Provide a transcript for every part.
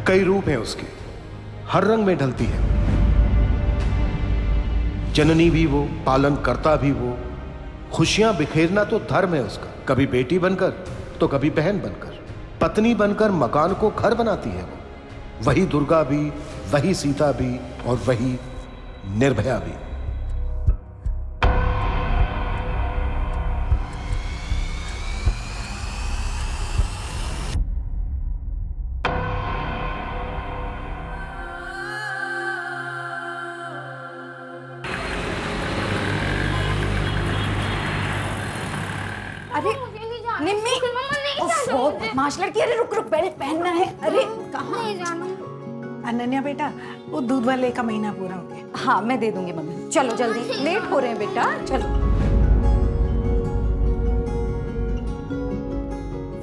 कई रूप हैं उसके, हर रंग में ढलती है। जननी भी वो, पालन करता भी वो, खुशियां बिखेरना तो धर्म है उसका। कभी बेटी बनकर तो कभी बहन बनकर, पत्नी बनकर मकान को घर बनाती है वो। वही दुर्गा भी, वही सीता भी और वही निर्भया भी। अरे निम्मी, बदमाश लड़की, अरे रुक रुक, बेल्ट पहनना है। अरे कहाँ अनन्या बेटा, वो दूध वाले का महीना पूरा हो गया। हाँ मैं दे दूंगी मम्मी, चलो जल्दी, लेट हो रहे हैं बेटा, चलो।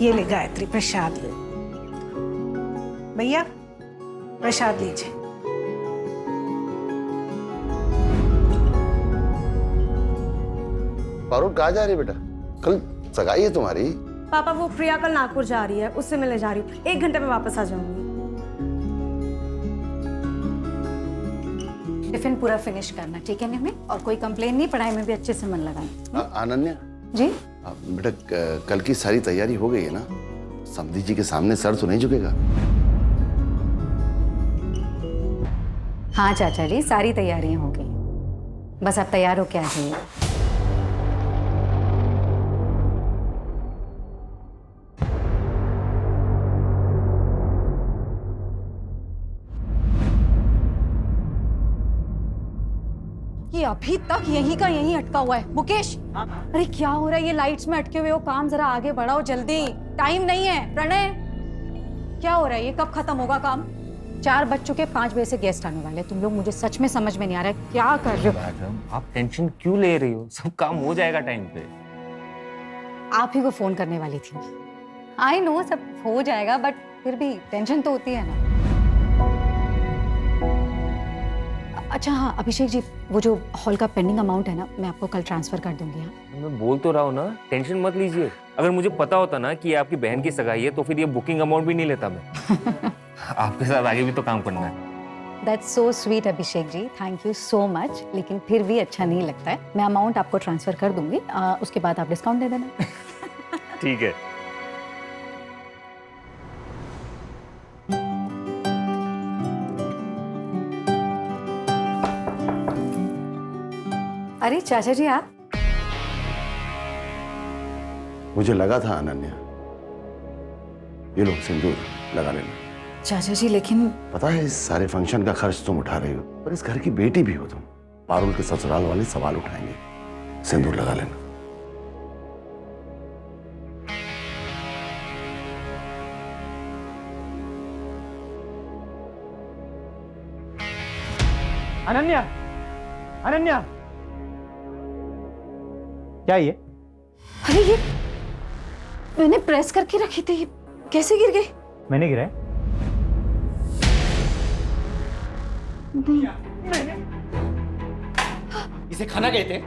ये ले गायत्री, प्रसाद ले। भैया प्रसाद लीजिए। पारुल कहाँ जा रही है बेटा? कल सगाई है तुम्हारी। पापा वो प्रिया कल नागपुर जा रही है, उससे मिलने जा रही हूँ। 1 घंटे में वापस आ जाऊंगी। टिफिन पूरा फिनिश करना, ठीक है निम्मी? और कोई कंप्लेन नहीं, पढ़ाई में भी अच्छे से मन लगाना। अनन्या जी बेटा, कल की सारी तैयारी हो गई है ना? समधी जी के सामने सर तो नहीं झुकेगा? हाँ चाचा जी, सारी तैयारियां हो गई, बस आप तैयार हो क्या है। ये अभी तक यहीं का यहीं अटका हुआ है। मुकेश, अरे क्या हो रहा है? ये लाइट्स में अटके हुए हो, काम जरा आगे बढ़ाओ जल्दी, टाइम नहीं है। प्रणय, क्या हो रहा है? ये कब खत्म होगा काम? 4 बज चुके, 5 बजे से गेस्ट आने वाले। तुम लोग, मुझे सच में समझ में नहीं आ रहा है क्या कर रहे हो। मैडम आप टेंशन क्यों ले रही हो? सब काम हो जाएगा टाइम पे। आप ही को फोन करने वाली थी। आई नो सब हो जाएगा, बट फिर भी टेंशन तो होती है ना। अच्छा हाँ अभिषेक जी, वो जो हॉल का पेंडिंग अमाउंट है ना, मैं आपको कल ट्रांसफर कर दूंगी। हाँ मैं बोल तो रहा हूँ ना, टेंशन मत लीजिए। अगर मुझे पता होता ना कि ये आपकी बहन की सगाई है तो फिर ये बुकिंग अमाउंट भी नहीं लेता मैं। आपके साथ आगे भी तो काम करना है। That's so sweet Abhishek ji, thank you so much. लेकिन फिर भी अच्छा नहीं लगता है। मैं अमाउंट आपको ट्रांसफर कर दूंगी, उसके बाद आप डिस्काउंट दे देना। ठीक है। अरे चाचा जी आप? मुझे लगा था अनन्या। ये लो सिंदूर लगा लेना। चाचा जी लेकिन पता है इस सारे फंक्शन का खर्च तुम उठा रही हो, पर इस घर की बेटी भी हो तुम। पारुल के ससुराल वाले सवाल उठाएंगे। सिंदूर लगा लेना। अनन्या, अनन्या, क्या ये? अरे ये मैंने प्रेस करके रखी थी, ये कैसे गिर गई? मैंने गिराया? इसे खाना कहते हैं?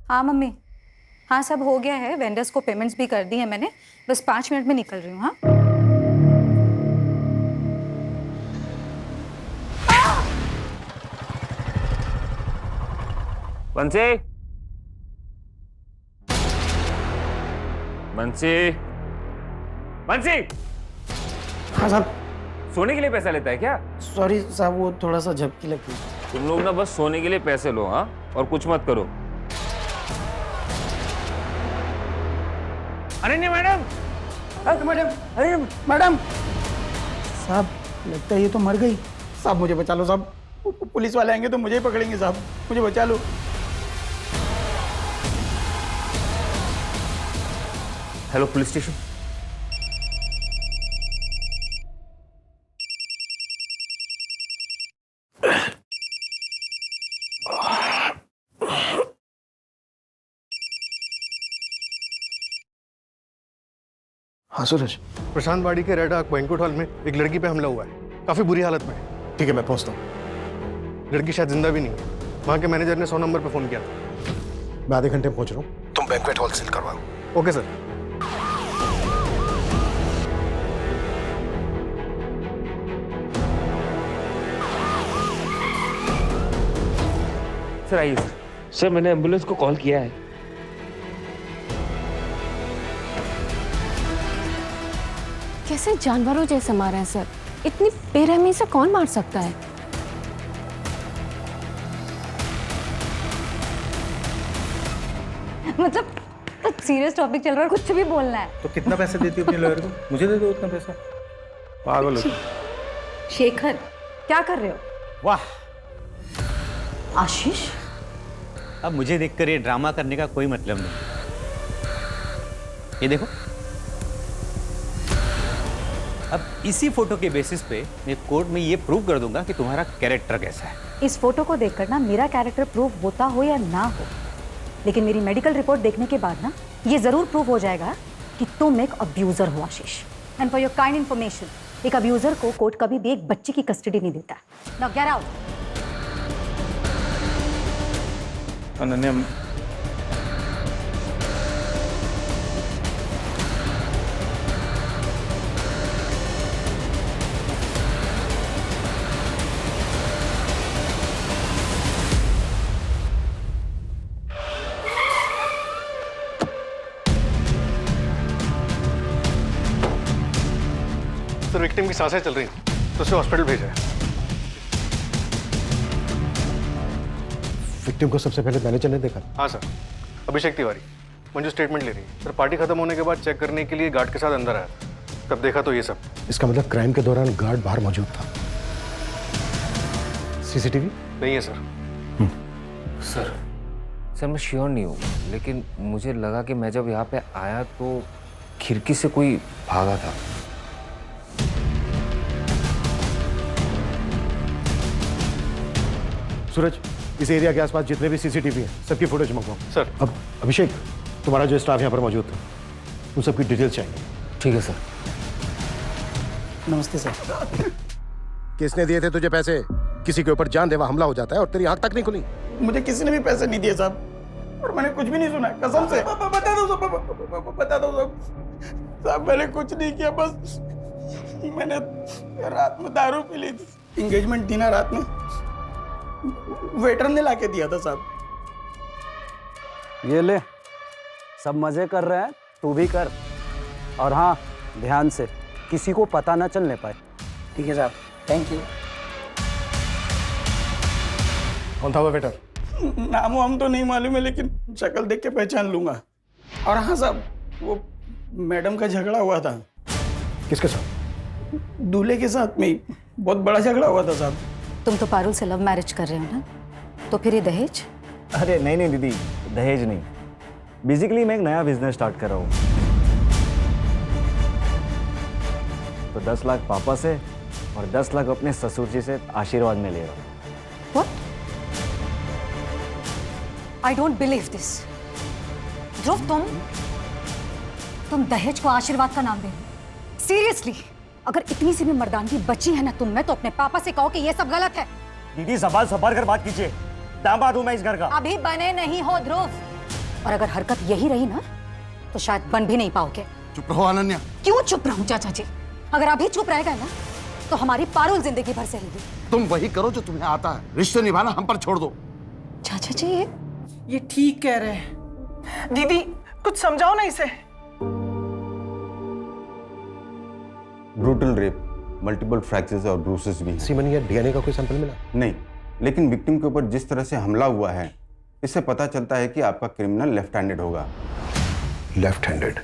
हाँ मम्मी, हाँ सब हो गया है। वेंडर्स को पेमेंट्स भी कर दी है मैंने, बस 5 मिनट में निकल रही हूँ। हाँ बंसी, बंसी, बंसी। हाँ साहब। सोने के लिए पैसा लेता है क्या? सॉरी साहब, वो थोड़ा सा झपकी लगती है। तुम लोग ना बस सोने के लिए पैसे लो, हाँ, और कुछ मत करो। अनन्या मैडम, मैडम, अरे मैडम साहब, लगता है ये तो मर गई। साहब मुझे बचा लो साहब। पुलिस वाले आएंगे तो मुझे ही पकड़ेंगे साहब, मुझे बचा लो। Hello police station. हाँ सूरज, प्रशांत बाड़ी के रेड आर्क बैंक्वेट हॉल में एक लड़की पे हमला हुआ है, काफी बुरी हालत में है। ठीक है मैं पहुंचता हूँ। लड़की शायद जिंदा भी नहीं है। वहाँ के मैनेजर ने 100 नंबर पे फोन किया था। मैं आधे घंटे में पहुंच रहा हूँ, तुम बैंक्वेट हॉल सील करवाओ। Okay sir. सर आइए सर। सर मैंने एम्बुलेंस को कॉल किया है। कैसे जानवरों जैसे मारा है सर? इतनी बेरहमी से कौन मार सकता है? मतलब सीरियस टॉपिक चल रहा है, कुछ भी बोलना है। तो कितना पैसे देती हो अपने लॉयर को? मुझे दे दो उतना पैसा। पागल हो तुम। शेखर क्या कर रहे हो? वाह, आशीष अब मुझे देखकर ये ड्रामा करने का कोई मतलब नहीं। ये देखो, अब इसी फोटो के बेसिस पे मैं कोर्ट में ये प्रूव कर दूंगा कि तुम्हारा कैरेक्टर कैसा है। इस फोटो को देखकर ना मेरा कैरेक्टर प्रूव होता हो या ना हो, लेकिन मेरी मेडिकल रिपोर्ट देखने के बाद ना ये जरूर प्रूव हो जाएगा कि तुम एक अब्यूजर हो Ashish. And for your kind information, एक अब्यूजर को कोर्ट कभी भी एक बच्चे की कस्टडी नहीं देता। Now get out. Ananya, sir victim की सांसें चल रही हैं, तो उसे हॉस्पिटल भेजा है। विक्टिम को सबसे पहले मैनेजर ने देखा। हाँ सर, अभिषेक तिवारी। मंजू स्टेटमेंट ले रही है। सर पार्टी खत्म होने के बाद चेक करने के लिए गार्ड के साथ अंदर आया, तब देखा तो ये सब। इसका मतलब क्राइम के दौरान गार्ड बाहर मौजूद था। सीसीटीवी नहीं है सर। सर मैं श्योर नहीं हूँ, लेकिन मुझे लगा कि मैं जब यहाँ पे आया तो खिड़की से कोई भागा था। सूरज, इस एरिया के आसपास जितने भी सीसीटीवी हैं सबकी फुटेज मंगवाओ। सर। अब अभिषेक, तुम्हारा जो स्टाफ यहाँ पर मौजूद था उन सबकी डिटेल्स चाहिए। ठीक है सर। नमस्ते सर। किसने दिए थे तुझे पैसे? किसी के ऊपर जानलेवा हमला हो जाता है और तेरी आंख तक नहीं खुली। मुझे किसी ने भी पैसे नहीं दिए साहब, और मैंने कुछ भी नहीं सुना, कसम से। बता दो साहब, बता दो साहब, मैंने कुछ नहीं किया। बस मैंने रात में दारू पी ली थी, एंगेजमेंट थी ना रात में, वेटर ने लाके दिया था साहब। ये ले, सब मजे कर रहे हैं, तू भी कर। और हाँ, ध्यान से, किसी को पता ना चलने पाए। ठीक है साहब, थैंक यू। कौन था वो वेटर? नाम हम तो नहीं मालूम है, लेकिन शक्ल देख के पहचान लूंगा। और हाँ साहब, वो मैडम का झगड़ा हुआ था। किसके साथ? दूल्हे के साथ में ही बहुत बड़ा झगड़ा हुआ था साहब। तुम तो पारुल से लव मैरिज कर रहे हो ना, तो फिर ये दहेज? अरे नहीं नहीं दीदी, दहेज नहीं। बेसिकली मैं एक नया बिजनेस स्टार्ट कर रहा हूँ, तो 10 लाख पापा से और 10 लाख अपने ससुर जी से आशीर्वाद में ले रहा हूँ। What? I don't believe this. ध्रुव, तुम दहेज को आशीर्वाद का नाम दे रहे हो? सीरियसली? अगर इतनी सी भी मर्दानगी बची है ना तुम में, तो अपने पापा से कहो कि ये सब गलत है। दीदी ज़बान संभाल कर बात कीजिए, दामाद हूं मैं इस घर का। अभी बने नहीं हो ध्रुव, और अगर हरकत यही रही ना तो शायद बन भी नहीं पाओगे। चुप रहो अनन्या। क्यों चुप रहूं चाचा जी? अगर अभी चुप रहेगा ना तो हमारी पारुल जिंदगी भर सहेगी। तुम वही करो जो तुम्हें आता है, रिश्ते निभाना हम पर छोड़ दो। चाचा जी ये ठीक कह रहे हैं। दीदी कुछ समझाओ ना इसे। ब्रूटल रेप, मल्टीपल फ्रैक्चर्स और ब्रूसेस भी हैं। सीमन या डीएनए का कोई सैंपल मिला? नहीं, लेकिन विक्टिम के ऊपर जिस तरह से हमला हुआ है, इससे पता चलता है कि आपका क्रिमिनल लेफ्ट हैंडेड होगा। Left handed?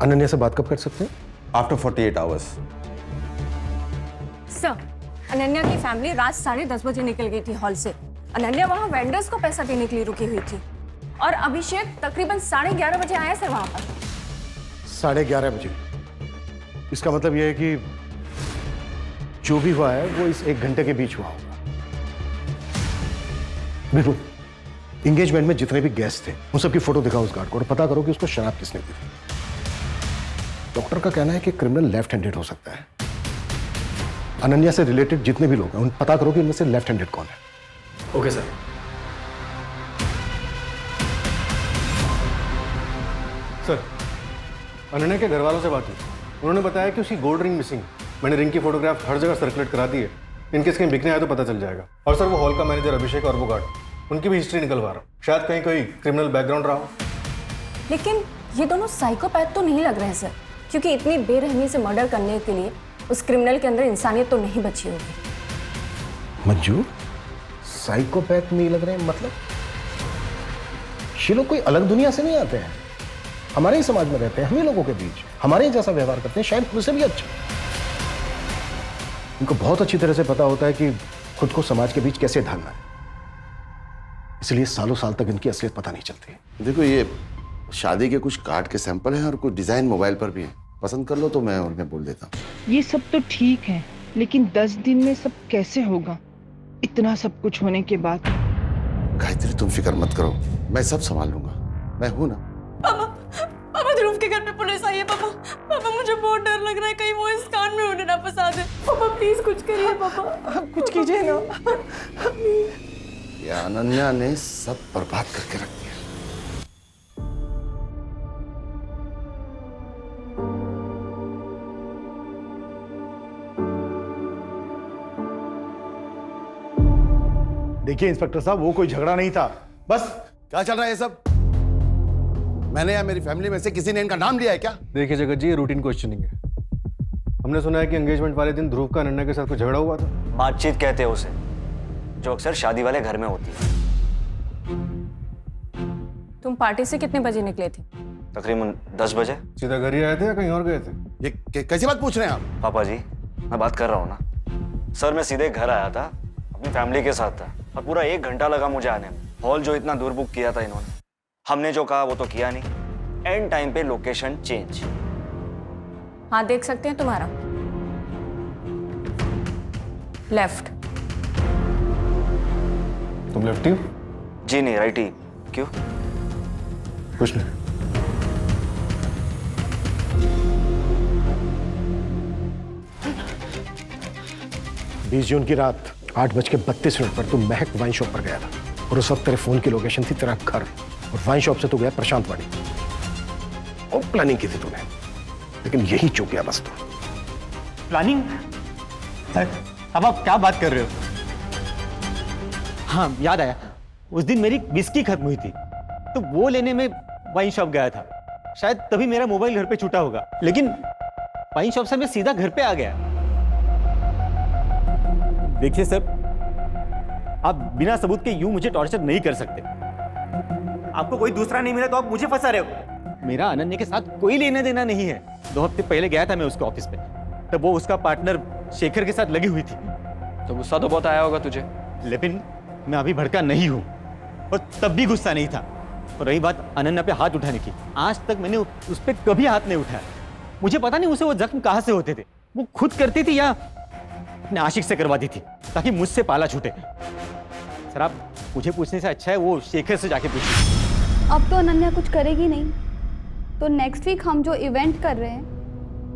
अनन्या से बात कब कर सकते हैं? After 48 hours. सर, अनन्या की फैमिली रात 10:30 बजे निकल गई थी हॉल से। अनन्या वहाँ वेंडर्स को पैसा देने के लिए रुकी हुई थी और अभिषेक तकरीबन 11:30 बजे आया सर वहाँ पर। 11:30 बजे? इसका मतलब यह है कि जो भी हुआ है वो इस 1 घंटे के बीच हुआ होगा। बिल्कुल, एंगेजमेंट में जितने भी गेस्ट थे उन सबकी फोटो दिखाओ उस गार्ड को और पता करो कि उसको शराब किसने दी थी। डॉक्टर का कहना है कि क्रिमिनल लेफ्ट हैंडेड हो सकता है। अनन्या से रिलेटेड जितने भी लोग हैं उन पता करो कि इनमें से लेफ्ट हैंडेड कौन है। Okay sir. सर, अनन्या के घर वालों से बात हुई, उन्होंने बताया कि उसकी गोल्ड रिंग मिसिंग है। मैंने रिंग की फोटोग्राफ हर जगह सर्कुलेट करा दी है, इनकेस कहीं बिकने आए तो पता चल जाएगा। और सर वो हॉल का मैनेजर अभिषेक और वो गार्ड, उनकी भी हिस्ट्री निकलवा रहा हूँ, शायद कहीं कोई क्रिमिनल बैकग्राउंड रहा हो। लेकिन ये दोनों साइकोपैथ तो नहीं लग रहे हैं सर, क्योंकि इतनी बेरहमी से मर्डर करने के लिए उस क्रिमिनल के अंदर इंसानियत तो नहीं बची होगी। मंजू, साइकोपैथ नहीं लग रहे हैं मतलब? ये लोग कोई अलग दुनिया से नहीं आते हैं, हमारे ही समाज में रहते हैं, हम ही लोगों के बीच, हमारे ही जैसा व्यवहार करते हैं, शायद मुझसे भी अच्छा। इनको बहुत अच्छी तरह से पता होता है कि खुद को समाज के बीच कैसे ढालना है, इसलिए सालों साल तक इनकी असलियत पता नहीं चलती। देखो, ये शादी के कुछ कार्ड के सैंपल हैं और कुछ डिजाइन मोबाइल पर भी हैं, पसंद कर लो तो मैं उन्हें बोल देता हूँ। ये सब तो ठीक है, लेकिन 10 दिन में सब कैसे होगा, इतना सब कुछ होने के बाद? गायत्री, तुम फिक्र मत करो, मैं सब संभाल लूंगा, मैं हूं ना। पापा ध्रुव के घर पे पुलिस आई है। पापा मुझे बहुत डर लग रहा है, कहीं वो इस कांड में उन्हें ना फंसा दे। पापा प्लीज कुछ करिए पापा। कुछ कीजिए ना। ये अनन्या ने सब बर्बाद करके रख दिया। देखिए इंस्पेक्टर साहब, वो कोई झगड़ा नहीं था, बस। क्या चल रहा है ये सब? मैंने या मेरी फैमिली में से किसी ने इनका नाम लिया है क्या? देखिए जगत जी, ये रूटीन क्वेश्चनिंग है। हमने सुना है कि एंगेजमेंट वाले दिन ध्रुव का अनन्या के साथ कुछ झगड़ा हुआ था। बातचीत कहते हैं उसे, जो अक्सर शादी वाले घर में होती है। तुम पार्टी से कितने बजे निकले थे? तकरीबन 10 बजे। सीधा घर ही आए थे या कहीं और गए थे? ये कैसी बात पूछ रहे हैं आप? पापा जी, मैं बात कर रहा हूँ ना सर। मैं सीधे घर आया था, अपनी फैमिली के साथ था, और पूरा 1 घंटा लगा मुझे आने में। हॉल जो इतना दूर बुक किया था इन्होंने, हमने जो कहा वो तो किया नहीं, एंड टाइम पे लोकेशन चेंज। हाँ देख सकते हैं तुम्हारा लेफ्ट। तुम लेफ्टी हो? जी नहीं, राइटी। क्यों? कुछ नहीं। बीस जून की रात 8:32 पर तू महक वाइन शॉप पर गया था, और उस वक्त तेरे फोन की लोकेशन थी तेरा घर, और वाइन शॉप से तू गया प्रशांत वाड़ी। और प्लानिंग की थी तूने, लेकिन यही चूक गया बस तू। प्लानिंग? अब आप क्या बात कर रहे हो? हाँ याद आया, उस दिन मेरी विस्की खत्म हुई थी, तो वो लेने में वाइन शॉप गया था। शायद तभी मेरा मोबाइल घर पे छूटा होगा, लेकिन वाइन शॉप से मैं सीधा घर पे आ गया। देखिए सर, आप बिना सबूत के यूं मुझे टॉर्चर नहीं कर सकते। आपको कोई दूसरा नहीं मिला तो आप मुझे फंसा रहे हो। मेरा अनन्या के साथ कोई लेना देना नहीं है। 2 हफ्ते पहले गया था मैं उसके ऑफिस पे, तब वो उसका पार्टनर शेखर के साथ लगी हुई थी। तो गुस्सा तो बहुत आया होगा तुझे। लेकिन मैं अभी भड़का नहीं हूं, और तब भी गुस्सा नहीं था। और रही बात अनन्या पे हाथ उठाने की, आज तक मैंने उस पर कभी हाथ नहीं उठाया। मुझे पता नहीं उसे वो जख्म कहां से होते थे, वो खुद करती थी या अपने आशिक से करवाती थी, ताकि मुझसे पाला छूटे। सर आप मुझे पूछने से अच्छा है वो शेखर से जाके पूछिए। अब तो अनन्या कुछ करेगी नहीं, तो नेक्स्ट वीक हम जो इवेंट कर रहे हैं,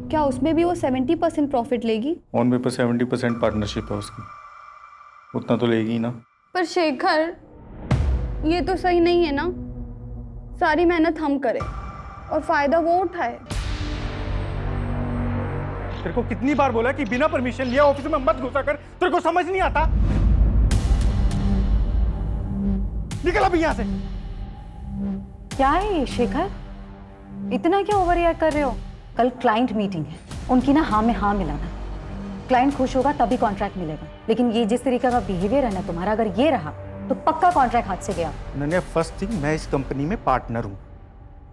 क्या उसमें भी वो 70% प्रॉफिट लेगी? ऑन पेपर 70% पार्टनरशिप है उसकी, उतना तो लेगी ही ना। पर शेखर, ये तो सही नहीं है ना। सारी मेहनत हम करें और फायदा वो उठाए। तेरे को कितनी बार बोला कि बिना परमिशन लिया ऑफिस में मत घुसा कर, तेरे को समझ नहीं आता? निकल अभी यहाँ से। क्या है ये शेखर, इतना क्या ओवर रिएक्ट कर रहे हो? कल क्लाइंट मीटिंग है, उनकी ना हाँ में हाँ मिलाना। क्लाइंट खुश होगा तभी कॉन्ट्रैक्ट मिलेगा, लेकिन ये जिस तरीके का बिहेवियर है ना तुम्हारा, अगर ये रहा तो पक्का कॉन्ट्रैक्ट हाथ से गया। नन्या, फर्स्ट थिंग, मैं इस कंपनी में पार्टनर हूँ,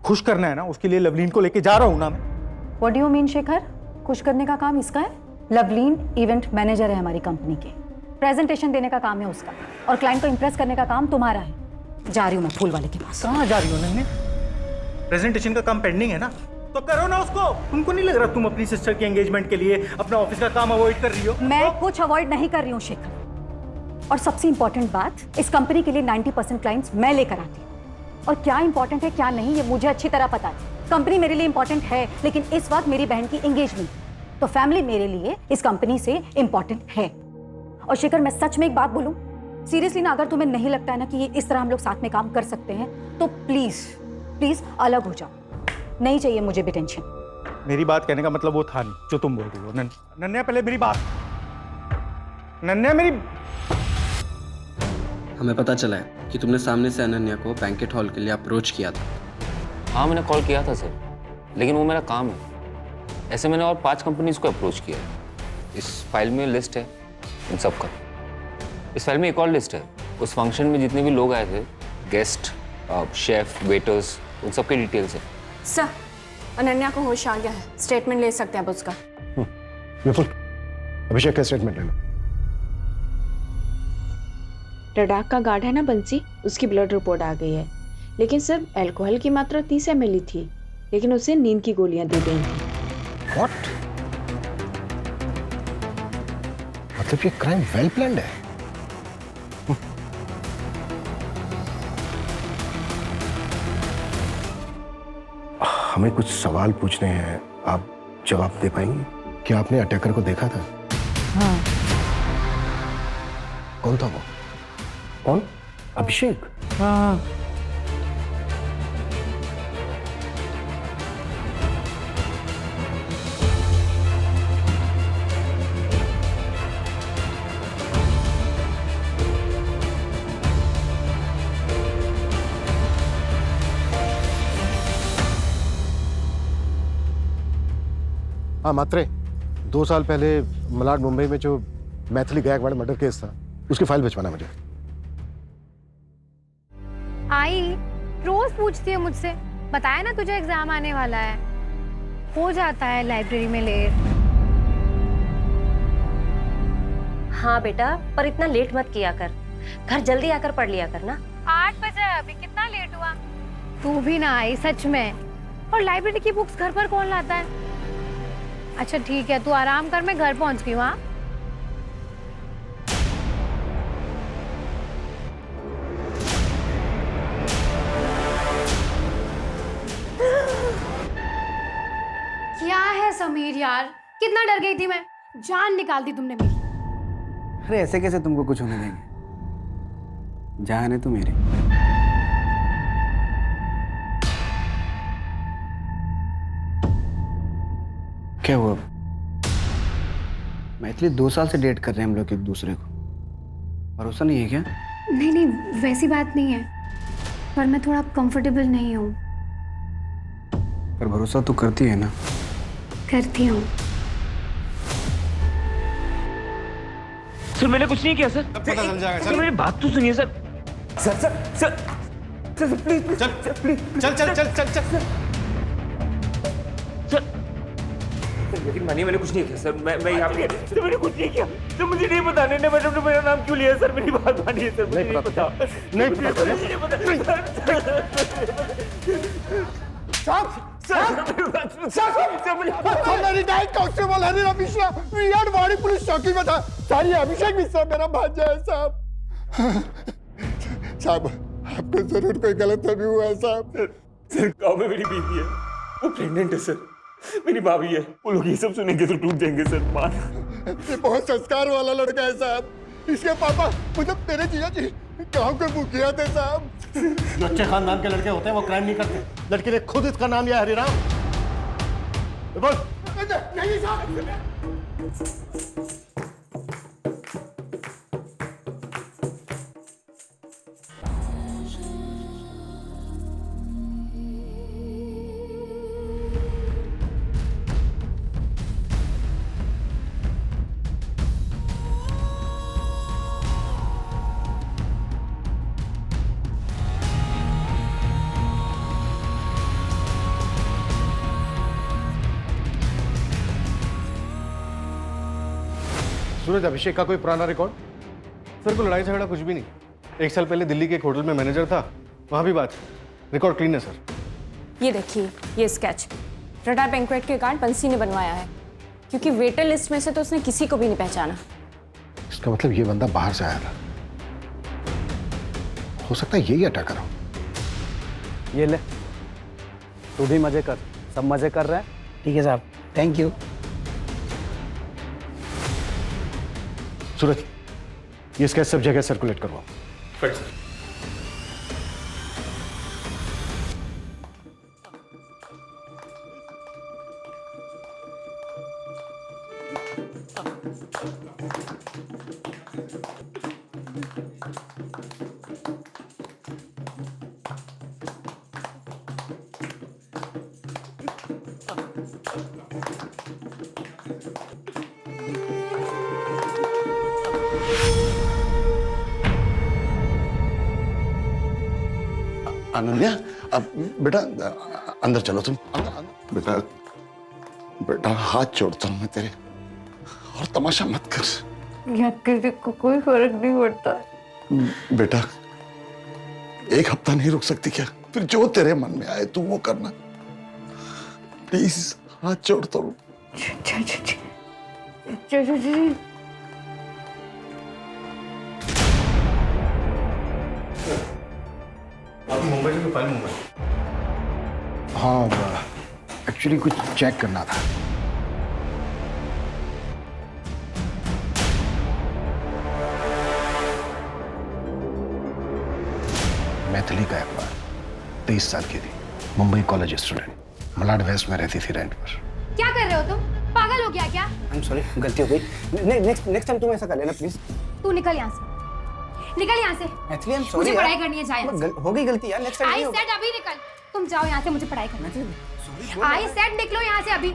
खुश करना है ना, उसके लिए लवलीन को लेके जा रहा हूँ ना मैं। What do you mean Shekhar? खुश करने का काम इसका है? लवलीन इवेंट मैनेजर है हमारी कंपनी के। प्रेजेंटेशन देने का काम है उसका और क्लाइंट को इंप्रेस करने का काम तुम्हारा है। जा रही हूँ मैं फूल वाले के पास। कहाँ जा रही हो नन्हे? प्रेजेंटेशन का काम पेंडिंग है ना, तो करो ना उसको। तुमको नहीं लग रहा तुम अपनी सिस्टर की एंगेजमेंट के लिए अपना ऑफिस का काम अवॉइड कर रही हो? मैं कुछ अवॉइड नहीं कर रही हूँ शेखर। और सबसे इंपॉर्टेंट बात, इस कंपनी के लिए 90% क्लाइंट्स मैं लेकर आती हूँ। और क्या इंपॉर्टेंट है क्या नहीं, ये मुझे अच्छी तरह पता है। कंपनी मेरे लिए इंपॉर्टेंट है, लेकिन इस वक्त मेरी बहन की एंगेजमेंट, तो फैमिली मेरे लिए इस कंपनी से इंपॉर्टेंट है। और शेखर, मैं सच में एक बात बोलूं, सीरियसली ना, अगर तुम्हें नहीं लगता है ना कि ये इस तरह हम लोग साथ में काम कर सकते हैं, तो प्लीज प्लीज अलग हो जाओ। नहीं चाहिए मुझे भी टेंशन। मेरी बात कहने का मतलब वो था नहीं जो तुम बोल रही हो। नन्या पहले मेरी बात, नन्या मेरी। हमें पता चला है कि तुमने सामने से अनन्या को बैंकेट हॉल के लिए अप्रोच किया था। हाँ, मैंने कॉल किया था सर, लेकिन वो मेरा काम है। ऐसे मैंने और 5 कंपनीज को अप्रोच किया है। इस फाइल में लिस्ट है इन सब का। इस फाइल में एक और लिस्ट है, उस फंक्शन में जितने भी लोग आए थे, गेस्ट, शेफ, वेटर्स, उन सब के डिटेल्स है। सर, अनन्या को होश आ गया है, स्टेटमेंट ले सकते हैं आप उसका। विपुल, अभिषेक का स्टेटमेंट लेना। लद्दाख का गार्ड है ना बंसी, उसकी ब्लड रिपोर्ट आ गई है, लेकिन सर अल्कोहल की मात्रा 30 ml थी, लेकिन उसे नींद की गोलियां दी गई थी। What? मतलब ये क्राइम वेल प्लान्ड है। हमें कुछ सवाल पूछने हैं, आप जवाब दे पाएंगे? क्या आपने अटैकर को देखा था? हाँ। कौन था वो? कौन? अभिषेक? हाँ। हाँ मात्रे, 2 साल पहले मलाड मुंबई में जो मैथिली गायकवाड़ मर्डर केस था, उसकी फाइल भिजवाना मुझे। आई रोज पूछती है मुझसे, बताया ना तुझे एग्जाम आने वाला है, हो जाता है लाइब्रेरी में लेट। हाँ बेटा, पर इतना लेट मत किया कर, घर जल्दी आकर पढ़ लिया कर ना। 8 बजे अभी कितना लेट हुआ? तू भी ना आई सच में। और लाइब्रेरी की बुक्स घर पर कौन लाता है? अच्छा ठीक है, तू आराम कर, मैं घर पहुंच गई हूँ। हाँ क्या है समीर यार, कितना डर गई थी मैं, जान निकाल दी तुमने मेरी। अरे ऐसे कैसे तुमको कुछ होने देंगे, जान है तो मेरी। क्या हुआ? मैथिली 2 साल से डेट कर रहे हैं हम लोग एक दूसरे को, भरोसा नहीं है क्या? नहीं नहीं, वैसी बात नहीं है, पर मैं थोड़ा कंफर्टेबल नहीं हूँ। पर भरोसा तो करती है ना? करती हूँ। सर मैंने कुछ नहीं किया सर। पता चल जाएगा सर, मेरी बात तो सुनिए sir. Sir sir sir sir please चल प्लीज चल चल चल चल चल सर, यकीन मानिए मैंने कुछ नहीं किया सर। मैं यहाँ पे सर, मैंने कुछ नहीं किया सर। मुझे नहीं पता ने मैडम ने मेरा नाम क्यों लिया सर। मेरी बात मानिए सर, मुझे नहीं पता। नहीं पता। कांस्टेबल हनीरा मिश्रा, रियाड वाड़ी पुलिस चौकी में था। सारी अभिषेक मिश्रा मेरा भांजा है साहब। साहब आपको जरूर कोई गलतफहमी हुआ है साहब। सर गाँव में मेरी बीवी है, वो प्रेग्नेंट है सर, मेरी भाभी है। वो लोग ये सब सुनेंगे तो टूट जाएंगे सर। मान ये बहुत संस्कार वाला लड़का है साहब। इसके पापा मतलब मेरे जीजा जी गाँव के मुखिया थे साहब। जो अच्छे खानदान के लड़के होते हैं वो क्राइम नहीं करते। लड़के ने खुद इसका नाम लिया हरिराम। बोल। नहीं साहब। सूरज, अभिषेक का कोई पुराना रिकॉर्ड? सर, कोई लड़ाई झगड़ा कुछ भी नहीं। 1 साल पहले दिल्ली के एक होटल में मैनेजर था, वहां भी बात। रिकॉर्ड क्लीन है सर। ये देखिए, ये स्केच रडार बैंक्वेट के गार्ड बंसी ने बनवाया है, क्योंकि वेटर लिस्ट में से तो उसने किसी को भी नहीं पहचाना। इसका मतलब ये बंदा बाहर से आया था। हो सकता है यही अटैक करो। ये ले, तू भी मजे कर, सब मजे कर रहे हैं। ठीक है साहब, थैंक यू। सूरज, ये स्केच सब जगह सर्कुलेट करवाओ। Right sir. अनन्या, अब बेटा अंदर चलो तुम। बेटा बेटा हाथ जोड़ता हूँ मैं तेरे, और तमाशा मत कर। यहाँ किसी को कोई फर्क नहीं पड़ता। बेटा 1 हफ्ता नहीं रुक सकती क्या? फिर जो तेरे मन में आए तू वो करना, प्लीज। हाथ जोड़ता हूँ। आपकी मुंबई से फाइल मंगवाई? हाँ, एक्चुअली कुछ चेक करना था। मैथिली का अखबार, 23 साल की थी, Mumbai college student, Malad west में रहती थी रेंट पर। क्या कर रहे हो तुम? पागल हो गया क्या? आई एम सॉरी, गलती हो गई। नेक्स्ट टाइम तुम ऐसा कर लेना प्लीज। तू निकल यहाँ से, निकल यहाँ से। Maithili, I am sorry. मुझे पढ़ाई करनी है, जा यहाँ से। हो गई गलती यार, नेक्स्ट टाइम आई नहीं होगा। सेड अभी निकल, तुम जाओ यहाँ से, मुझे पढ़ाई करनी है। आई सेड निकलो यहाँ से अभी।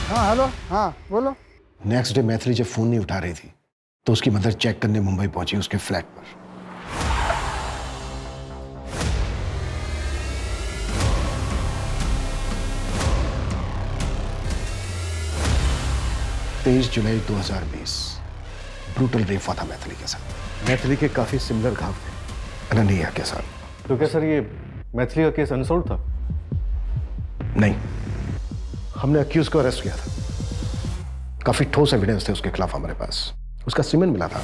हाँ हेलो, हाँ बोलो। नेक्स्ट डे मैथिली जब फोन नहीं उठा रही थी तो उसकी मदर चेक करने मुंबई पहुंची, उसके फ्लैट पर। 23 जुलाई 2020 ब्रूटल रेप हुआ था मैथिली के साथ। मैथिली के काफी सिमिलर घाव थे अनन्या के साथ। तो क्या सर ये मैथिली का केस अनसॉल्व था? नहीं, हमने अक्यूज को अरेस्ट किया था। काफी ठोस एविडेंस थे उसके खिलाफ हमारे पास। उसका सीमेन मिला था।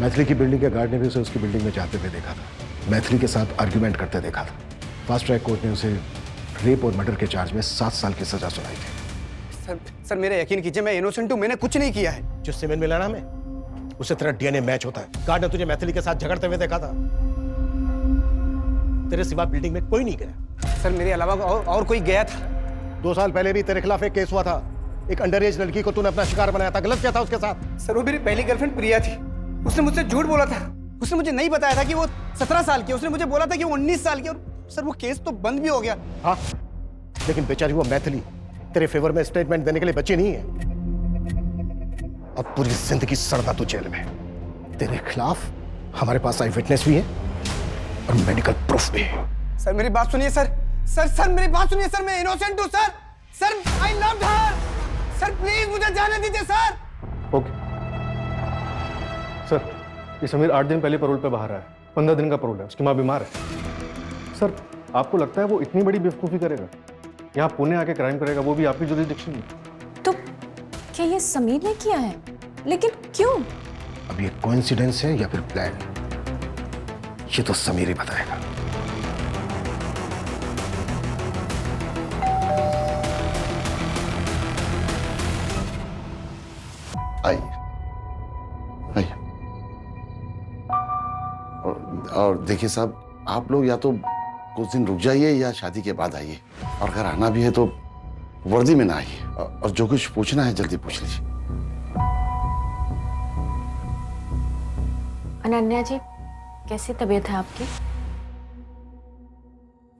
मैथिली की बिल्डिंग के गार्ड ने भी उसे उसकी बिल्डिंग में जाते हुए देखा था। मैथिली के साथ आर्ग्यूमेंट करते देखा था। फास्ट ट्रैक कोर्ट ने उसे रेप और मर्डर के चार्ज में 7 साल की सजा सुनाई थी। सर मेरे यकीन कीजिए, मैं इनोसेंट हूँ, मैंने कुछ नहीं किया है। जो सीमेन मिला ना हमें, उससे तेरा डीएनए मैच होता है। गार्ड ने तुझे मैथिली के साथ झगड़ते हुए देखा था। तेरे सिवा बिल्डिंग में कोई नहीं गया। सर मेरे अलावा और कोई गया था? 2 साल पहले भी तेरे खिलाफ एक केस हुआ था। एक अंडर एज लड़की को तूने अपना शिकार बनाया था। गलत क्या था उसके साथ? सर वो मेरी पहली गर्लफ्रेंड प्रिया थी। उसने मुझसे झूठ बोला था। उसने मुझे नहीं बताया था कि वो 17 साल की। उसने मुझे बोला था कि वो 19 साल की। और सर वो केस तो बंद भी हो गया। हाँ, लेकिन बेचारी वो मैथिली तेरे फेवर में स्टेटमेंट देने के लिए बची नहीं है। अब पूरी जिंदगी सड़ना तू जेल में। तेरे खिलाफ हमारे पास आई विटनेस भी है और मेडिकल प्रूफ भी है। सर मेरी बात सुनिए सर। सर मेरी बात सुनिए सर, मैं इनोसेंट हूँ sir. Sir I loved her. Sir please मुझे जाने दीजिए सर। ओके सर, ये समीर 8 दिन पहले पैरोल पे बाहर आया। 15 दिन का पैरोल है। उसकी माँ बीमार है। सर आपको लगता है वो इतनी बड़ी बेवकूफ़ी करेगा? यहाँ पुणे आके क्राइम करेगा, वो भी आपकी जुरिसडिक्शन में? तो क्या ये समीर ने किया है? लेकिन क्यों? अब ये कोइंसिडेंस है या फिर प्लान, ये तो समीर ही बताएगा। आइए आइए। और देखिए साहब, आप लोग या तो कुछ दिन रुक जाइए या शादी के बाद आइए। और अगर आना भी है तो वर्दी में ना आइए। और जो कुछ पूछना है जल्दी पूछ लीजिए। अनन्या जी, कैसी तबीयत है आपकी?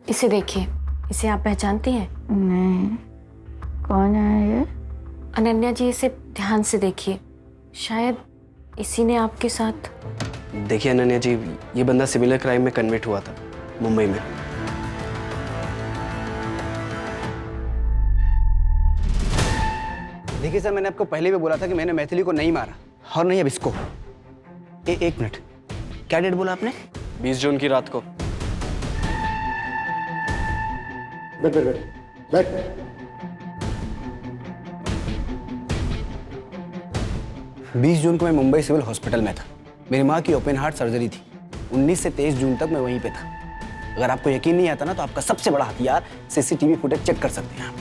इसे देखिए, इसे आप पहचानती हैं? नहीं, कौन है ये? अनन्या जी, इसे ध्यान से देखिए, शायद इसी ने आपके साथ। देखिए अनन्या जी, ये बंदा सिमिलर क्राइम में कन्विक्ट हुआ था मुंबई में। देखिए सर, मैंने आपको पहले भी बोला था कि मैंने मैथिली को नहीं मारा और नहीं अब इसको। एक मिनट, क्या डेट बोला आपने? 20 जून की रात को। बैठ बैठ बैठ बैठ। 20 जून को मैं मुंबई सिविल हॉस्पिटल में था। मेरी माँ की ओपन हार्ट सर्जरी थी। 19 से 23 जून तक मैं वहीं पे था। अगर आपको यकीन नहीं आता ना तो आपका सबसे बड़ा हथियार सीसीटीवी फुटेज चेक कर सकते हैं आप।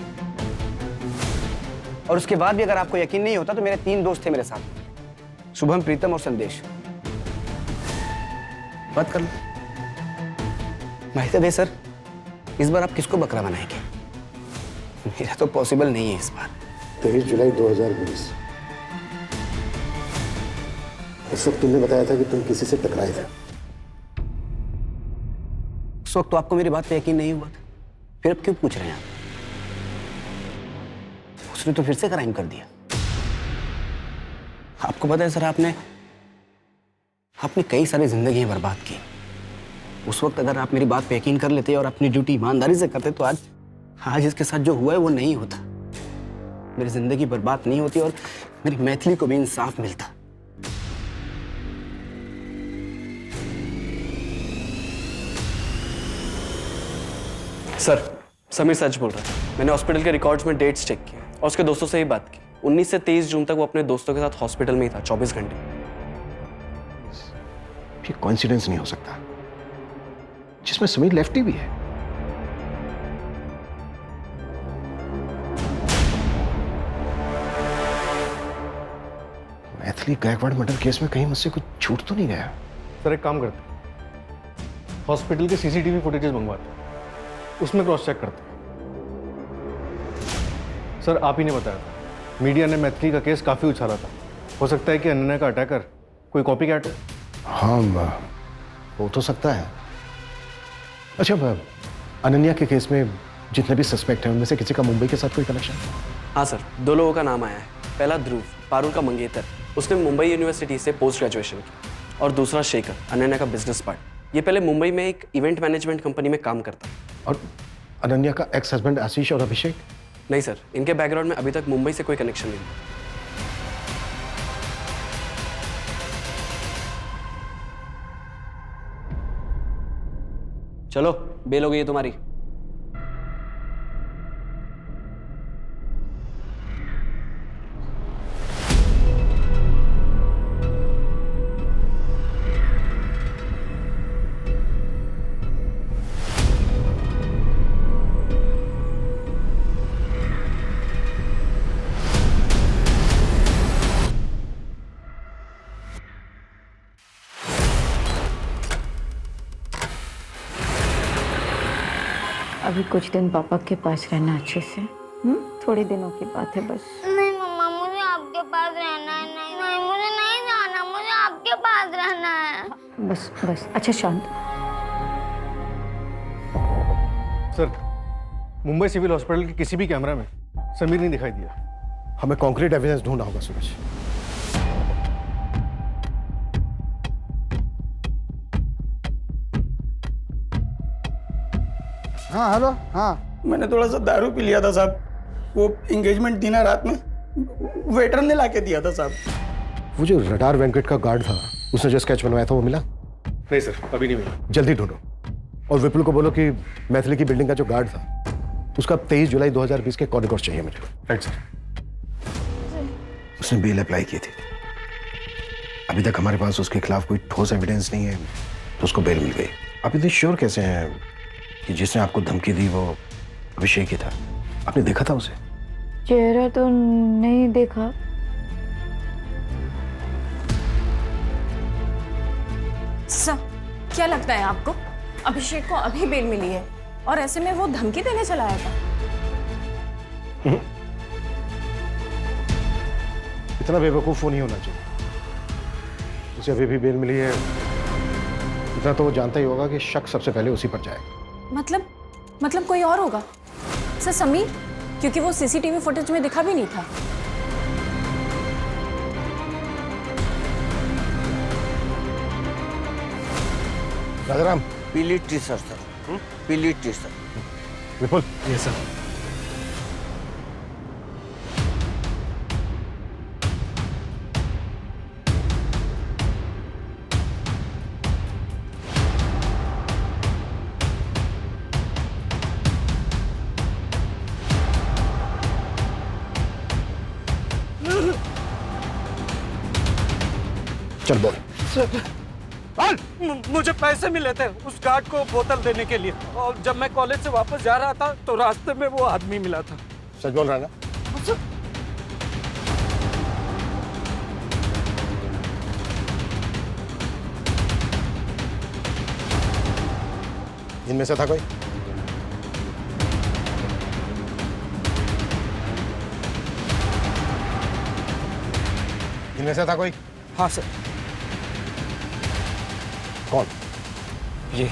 और उसके बाद भी अगर आपको यकीन नहीं होता तो मेरे 3 दोस्त थे मेरे साथ, शुभम, प्रीतम और संदेश। बात कर लो। माहिती दे सर, इस बार आप किसको बकरा बनाएंगे? मेरा तो पॉसिबल नहीं है इस बार। 23 जुलाई 2020। इस वक्त तुमने बताया था कि तुम किसी से टकराए थे। उस वक्त तो आपको मेरी बात पे यकीन नहीं हुआ था, फिर अब क्यों पूछ रहे हैं आप? उसने तो फिर से क्राइम कर दिया। आपको पता है सर, आपने कई सारी जिंदगियां बर्बाद की। उस वक्त अगर आप मेरी बात पे यकीन कर लेते और अपनी ड्यूटी ईमानदारी से करते तो आज इसके साथ जो हुआ है वो नहीं होता। मेरी जिंदगी बर्बाद नहीं होती और मेरी मैथिली को भी इंसाफ मिलता। सर, समीर सच बोल रहा है। मैंने हॉस्पिटल के रिकॉर्ड्स में डेट्स चेक किए और उसके दोस्तों से ही बात की। 19 से 23 जून तक वो अपने दोस्तों के साथ हॉस्पिटल में ही था, 24 घंटे। ये कोइंसिडेंस नहीं हो सकता, जिसमें समीर लेफ्टी भी है। मैथिली गायकवाड़ मर्डर केस में कहीं मुझसे कुछ छूट तो नहीं गया? सर एक काम करते हैं, हॉस्पिटल के सीसीटीवी फुटेजेस मंगवाते हैं, उसमें क्रॉस चेक करते हैं। सर आप ही ने बताया था, मीडिया ने मैथिली का केस काफी उछाला था। हो सकता है कि अनन्या का अटैकर कोई कॉपी कैट हो। हाँ, हो तो सकता है। अच्छा, अनन्या के केस में जितने भी सस्पेक्ट हैं उनमें से किसी का मुंबई के साथ कोई कनेक्शन? हाँ सर, 2 लोगों का नाम आया है। पहला ध्रुव, पारुल का मंगेतर, उसने मुंबई यूनिवर्सिटी से पोस्ट ग्रेजुएशन की। और दूसरा शेखर, अनन्या का बिजनेस पार्टनर। ये पहले मुंबई में एक इवेंट मैनेजमेंट कंपनी में काम करता। और अनन्या का एक्स हस्बैंड आशीष और अभिषेक? नहीं सर, इनके बैकग्राउंड में अभी तक मुंबई से कोई कनेक्शन नहीं। चलो, बेल हो गई है तुम्हारी। अभी कुछ दिन पापा के पास रहना अच्छे से। थोड़े दिनों की बात है बस। नहीं मम्मा, मुझे आपके पास रहना है। नहीं, मुझे नहीं जाना, मुझे आपके पास रहना है। बस बस, अच्छा शांत। सर, मुंबई सिविल हॉस्पिटल के किसी भी कैमरा में समीर नहीं दिखाई दिया। हमें कॉन्क्रीट एविडेंस ढूंढना होगा सूरज। हाँ हेलो। हाँ, मैंने थोड़ा सा दारू पी लिया था साहब। वो एंगेजमेंट थी ना रात में, वेटर ने लाके दिया था साहब। वो जो रडार वेंकट का गार्ड था, उसने जो स्केच बनवाया था वो मिला? नहीं सर, अभी नहीं मिला। जल्दी ढूंढो और विपुल को बोलो कि मैथिली की बिल्डिंग का जो गार्ड था उसका 23 जुलाई 2020 के कॉरिडोर चाहिए मुझे। Right sir. उसने बेल अप्लाई की थी। अभी तक हमारे पास उसके खिलाफ कोई ठोस एविडेंस नहीं है, तो उसको बेल मिल गई। आप इतनी श्योर कैसे हैं कि जिसने आपको धमकी दी वो अभिषेक ही था? आपने देखा था उसे? चेहरा तो नहीं देखा। सर, क्या लगता है आपको अभिषेक को अभी बेल मिली है और ऐसे में वो धमकी देने चला आया था? इतना बेवकूफ नहीं होना चाहिए। उसे अभी भी बेल मिली है, इतना तो वो जानता ही होगा कि शक सबसे पहले उसी पर जाएगा। मतलब कोई और होगा सर? समीर, क्योंकि वो सीसीटीवी फुटेज में दिखा भी नहीं था। राजाराम, पीली टी सर। पीली टी सर। विपुल। ये सर। चल बोल। मुझे पैसे मिले थे उस गार्ड को बोतल देने के लिए, और जब मैं कॉलेज से वापस जा रहा था तो रास्ते में वो आदमी मिला था। सच बोल रहा है ना? इनमें से था कोई? इनमें से था कोई? हाँ सर। कौन? ये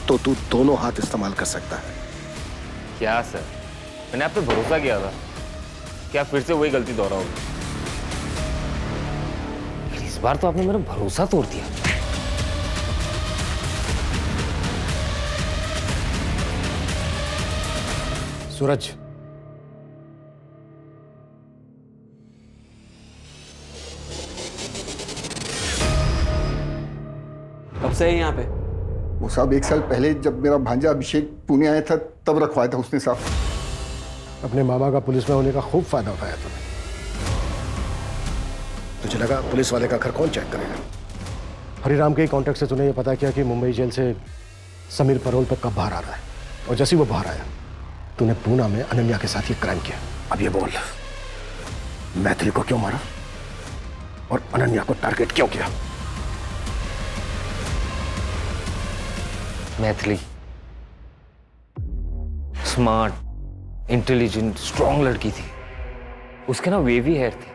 तो तू दोनों हाथ इस्तेमाल कर सकता है। क्या सर, मैंने आप पे भरोसा किया था, क्या फिर से वही गलती दोहराओगे? इस बार तो आपने मेरा भरोसा तोड़ दिया। सूरज, कब से है यहाँ पे? वो साहब 1 साल पहले जब मेरा भांजा अभिषेक पुणे आया था तब रखवाया था उसने साहब। अपने मामा का पुलिस में होने का खूब फायदा उठाया तूने। तुझे लगा पुलिस वाले का घर कौन चेक करेगा? हरिराम के कॉन्टेक्ट से तूने ये पता किया कि मुंबई जेल से समीर परोल पर कब बाहर आ रहा है, और जैसे ही वो बाहर आया तूने पूना में अनन्या के साथ ये क्राइम किया। अब ये बोल, मैथिली को क्यों मारा और अनन्या को टारगेट क्यों किया? मैथिली स्मार्ट, इंटेलिजेंट, स्ट्रॉन्ग लड़की थी। उसके ना वेवी हेयर थे,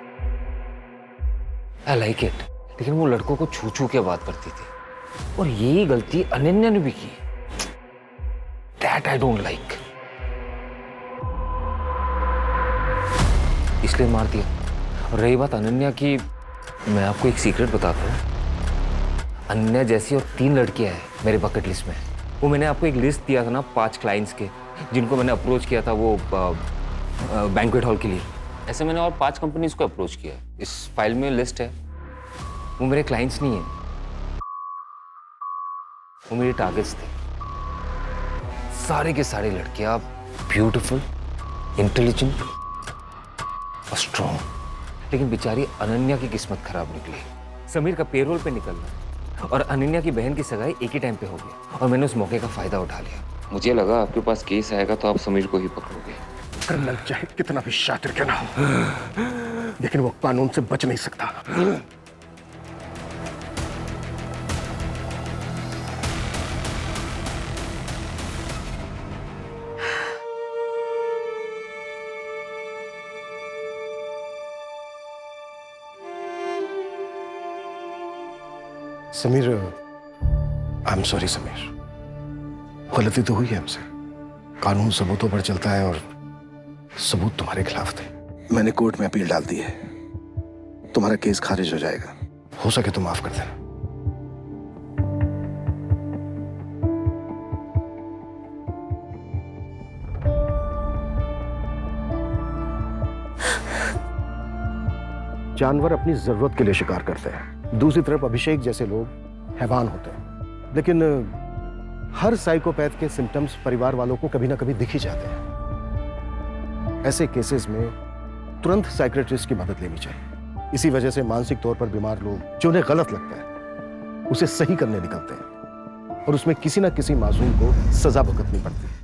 आई लाइक इट। लेकिन वो लड़कों को छू छू के बात करती थी, और यही गलती अनन्या ने भी की। दैट आई डोंट लाइक, इसलिए मार दिया। और रही बात अनन्या की, मैं आपको एक सीक्रेट बताता हूँ। अनन्या जैसी और 3 लड़कियां हैं मेरे बकेट लिस्ट में। वो मैंने आपको एक लिस्ट दिया था ना 5 क्लाइंट्स के, जिनको मैंने अप्रोच किया था वो बैंक्वेट हॉल के लिए। ऐसे मैंने और 5 कंपनीज को अप्रोच किया। इस फाइल में लिस्ट है। वो मेरे क्लाइंट्स नहीं है, वो मेरे टारगेट्स थे। सारे के सारे लड़कियां ब्यूटीफुल, इंटेलिजेंट और स्ट्रॉन्ग। लेकिन बेचारी अनन्या की किस्मत खराब निकली। समीर का पेरोल पे निकलना और अनन्या की बहन की सगाई एक ही टाइम पे हो गया, और मैंने उस मौके का फायदा उठा लिया। मुझे लगा आपके पास केस आएगा तो आप समीर को ही पकड़ोगे। कर्नल चाहे कितना भी शातिर क्यों ना हो, लेकिन वो कानून से बच नहीं सकता। Sameer, I am sorry Sameer, गलती तो हुई है हमसे। कानून सबूतों पर चलता है और सबूत तुम्हारे खिलाफ थे। मैंने कोर्ट में अपील डाल दी है, तुम्हारा केस खारिज हो जाएगा। हो सके तो माफ कर देना। जानवर अपनी जरूरत के लिए शिकार करते हैं, दूसरी तरफ अभिषेक जैसे लोग हैवान होते हैं। लेकिन हर साइकोपैथ के सिम्टम्स परिवार वालों को कभी ना कभी दिख ही जाते हैं। ऐसे केसेस में तुरंत साइकियाट्रिस्ट की मदद लेनी चाहिए। इसी वजह से मानसिक तौर पर बीमार लोग जो उन्हें गलत लगता है उसे सही करने निकलते हैं, और उसमें किसी ना किसी मासूम को सजा भुगतनी पड़ती है।